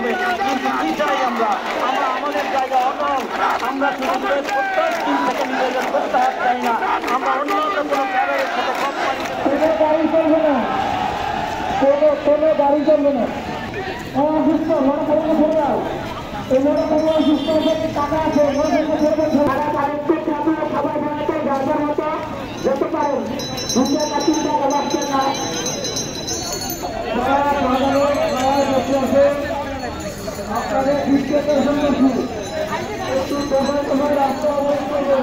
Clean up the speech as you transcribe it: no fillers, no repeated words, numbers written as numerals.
হবে। কিন্তু কি চাই আমরা? আমরা আমাদের জায়গা অটল। আমরা শুধু 70 দিন থেকে নিজেদের প্রত্যাহার চাই না। আমরা অন্য কোনো ক্যাডারের সাথে কোনো গাড়ি চলবে না, কোনো গাড়ি চলবে না। অসুস্থ মনে করবো ঘোরাও এই মনে করবো অসুস্থ টাকা আছে সবাই বানাতে যার মতো যেতে পারেন। দুটো কাঠিটা লাগছেন না আপনাদের বিশ্বকের সঙ্গে একটু তোমার রাস্তা অবশ্যই করবে।